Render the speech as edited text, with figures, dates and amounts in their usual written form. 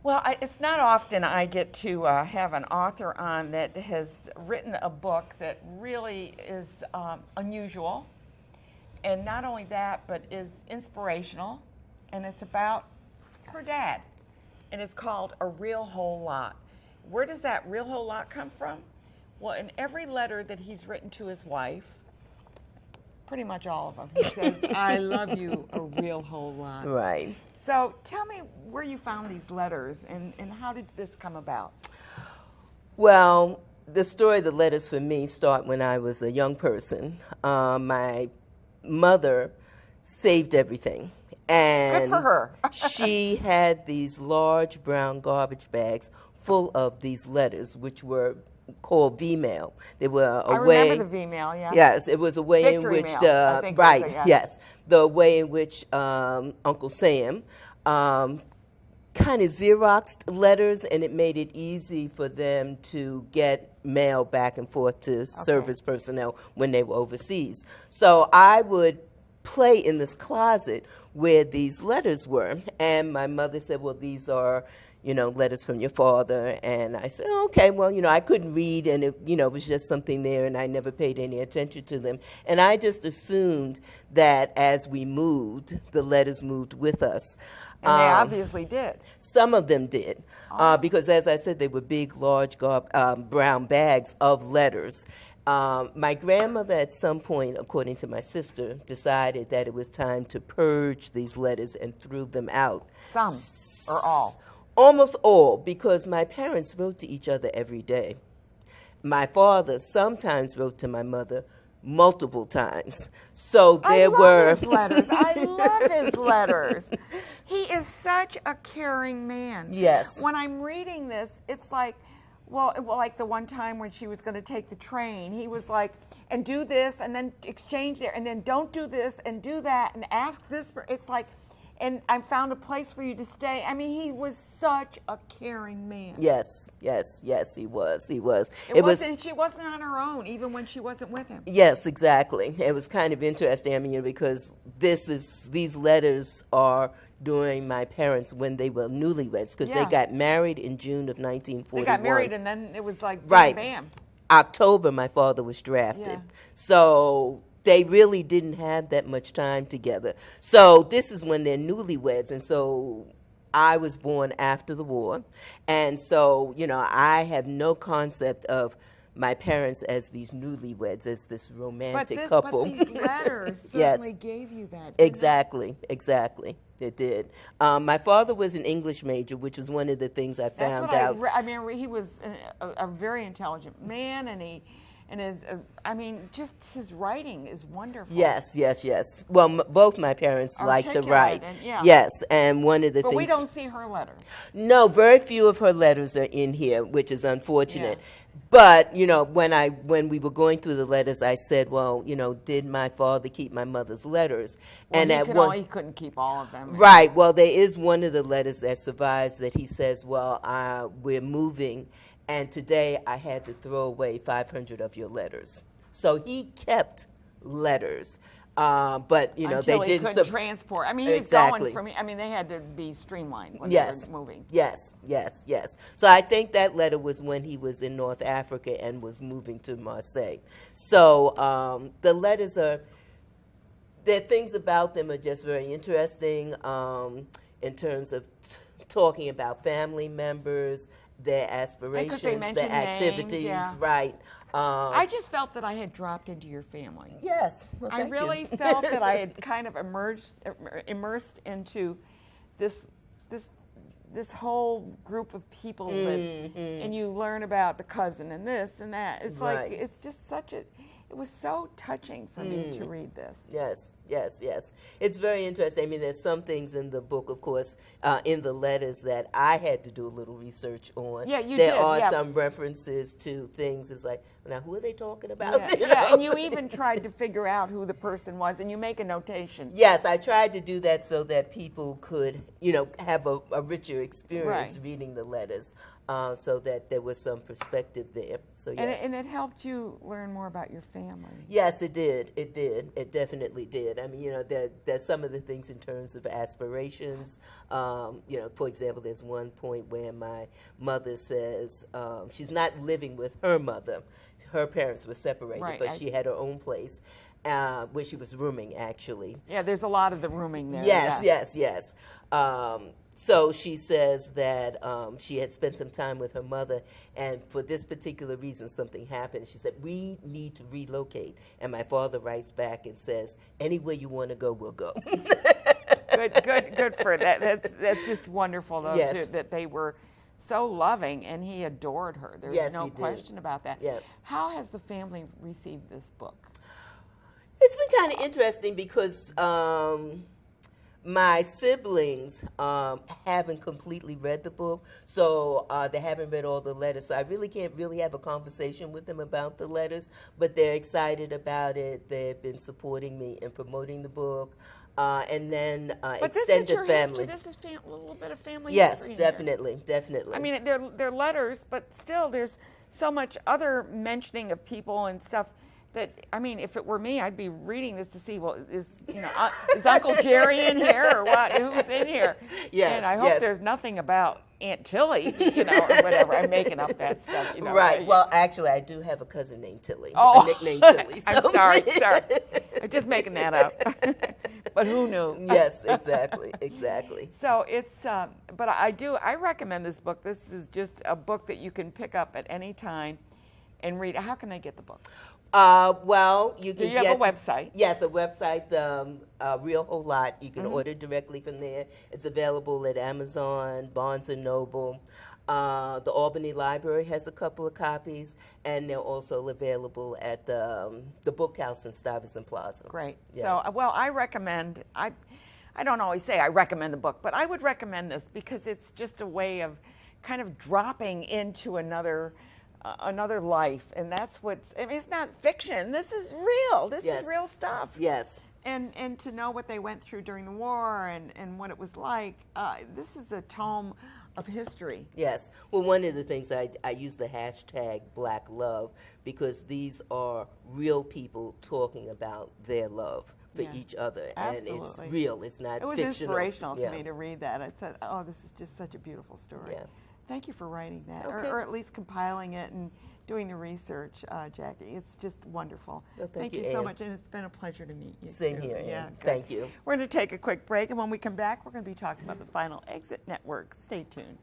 Well, it's not often I get to have an author on that has written a book that really is unusual. And not only that, but is inspirational. And it's about her dad. And it's called A Real Whole Lot. Where does that real whole lot come from? Well, in every letter that he's written to his wife, pretty much all of them, he says, I love you a real whole lot. Right. So tell me where you found these letters and how did this come about? Well, the story of the letters for me start when I was a young person. My mother saved everything. And good for her. She had these large brown garbage bags full of these letters, which were called V-mail. They were a way. I remember the V-mail, yeah. Yes, it was a way Victory in which mail, the think right, was it, yeah. yes, the way in which Uncle Sam kind of Xeroxed letters, and it made it easy for them to get mail back and forth to service personnel when they were overseas. So I would play in this closet where these letters were, and my mother said, well, these are, you know, letters from your father. And I said, oh, okay, well, you know, I couldn't read, and it, you know, it was just something there, and I never paid any attention to them. And I just assumed that as we moved, the letters moved with us. And they obviously did. Some of them did, because as I said, they were big, large brown bags of letters. My grandmother at some point, according to my sister, decided that it was time to purge these letters and threw them out. Some or all? Almost all, because my parents wrote to each other every day. My father sometimes wrote to my mother multiple times. So there were... I love his letters. I love his letters. He is such a caring man. Yes. When I'm reading this, it's like, well, like the one time when she was going to take the train, he was like, and do this, and then exchange there, and then don't do this, and do that, and ask this. It's like, and I found a place for you to stay. I mean, he was such a caring man. Yes, yes, yes, he was. He was. She wasn't on her own, even when she wasn't with him. Yes, exactly. It was kind of interesting, I mean, because these letters are during my parents when they were newlyweds, because they got married in June of 1941. They got married, and then it was like, right. Bam. October, my father was drafted. Yeah. So they really didn't have that much time together. So this is when they're newlyweds, and so I was born after the war. And so, you know, I have no concept of my parents as these newlyweds, as this romantic couple. But these letters certainly gave you that. Exactly, exactly. It did. My father was an English major, which was one of the things I found out. I mean, he was a very intelligent man, and I mean, just his writing is wonderful. Yes, yes, yes. Well, both my parents liked to write. And, yes, and one of the things. But we don't see her letters. No, very few of her letters are in here, which is unfortunate. Yeah. But, you know, when we were going through the letters, I said, well, you know, did my father keep my mother's letters? Well, and he couldn't keep all of them. Right. Well, there is one of the letters that survives that he says, well, we're moving, and today I had to throw away 500 of your letters. So he kept letters. But, you know, until they didn't transport. I mean, he's going from. I mean, they had to be streamlined when they were moving. Yes, yes, yes. So I think that letter was when he was in North Africa and was moving to Marseille. So the letters are. There are things about them are just very interesting in terms of talking about family members, their aspirations, their activities, names, right. I just felt that I had dropped into your family. Yes. Well, I really felt that I had kind of immersed into this whole group of people and you learn about the cousin and this and that. It's like, it's just it was so touching for me to read this. Yes, yes, yes. It's very interesting. I mean, there's some things in the book, of course, in the letters that I had to do a little research on. Yeah, you there did. There are some references to things. It's like, now, who are they talking about? Yeah, and you even tried to figure out who the person was, and you make a notation. Yes, I tried to do that so that people could, you know, have a richer experience reading the letters, so that there was some perspective there. So yes. And it helped you learn more about your family. Yes, it did. It did. It definitely did. I mean, you know, there's some of the things in terms of aspirations. You know, for example, there's one point where my mother says she's not living with her mother. Her parents were separated, Right, but she had her own place where she was rooming, actually. Yeah, there's a lot of the rooming there. Yes, yeah. yes. So she says that she had spent some time with her mother, and for this particular reason, something happened. She said, "We need to relocate." And my father writes back and says, "Anywhere you want to go, we'll go." Good for that. That's just wonderful, though, Yes. too, that they were so loving, and he adored her. There's Yes, no he did. question about that. Yep. How has the family received this book? It's been kind of interesting because my siblings haven't completely read the book, so they haven't read all the letters. So I really can't really have a conversation with them about the letters, but they're excited about it. They've been supporting me in promoting the book. And then But extended this is your family. history. This is a little bit of family Yes, history in here. definitely. I mean, they're letters, but still, there's so much other mentioning of people and stuff that, I mean, if it were me, I'd be reading this to see, well, is Uncle Jerry in here or what? Who's in here? Yes, and I hope yes. there's nothing about Aunt Tilly, or whatever. I'm making up that stuff, Right. Well, actually, I do have a cousin named Tilly. Oh, a nickname Tilly. I'm so- sorry. I'm just making that up. But who knew? Yes, exactly. So it's, but I recommend this book. This is just a book that you can pick up at any time and read. How can they get the book? Well, you can Do you have a website? Yes, a website, Real Whole Lot. You can order directly from there. It's available at Amazon, Barnes & Noble. The Albany Library has a couple of copies, and they're also available at the Book House in Stuyvesant Plaza. Great. Yeah. So, well, I recommend, I don't always say I recommend the book, but I would recommend this because it's just a way of kind of dropping into another life, and that's what's, I mean, it's not fiction. This is real. This Yes. is real stuff. Yes. And to know what they went through during the war and what it was like, this is a tome of history. Yes. Well, one of the things I use the hashtag Black Love because these are real people talking about their love for Yeah. each other. Absolutely. And it's real. It's not It was fictional. inspirational to Yeah. me to read that. I said, oh, this is just such a beautiful story. Yeah. Thank you for writing that, Okay. or at least compiling it and doing the research, Jackie. It's just wonderful. Well, thank you you, so Ann. much, and it's been a pleasure to meet you. Same too. here, Ann. Yeah, good. Thank you. We're going to take a quick break, and when we come back, we're going to be talking about the Final Exit Network. Stay tuned.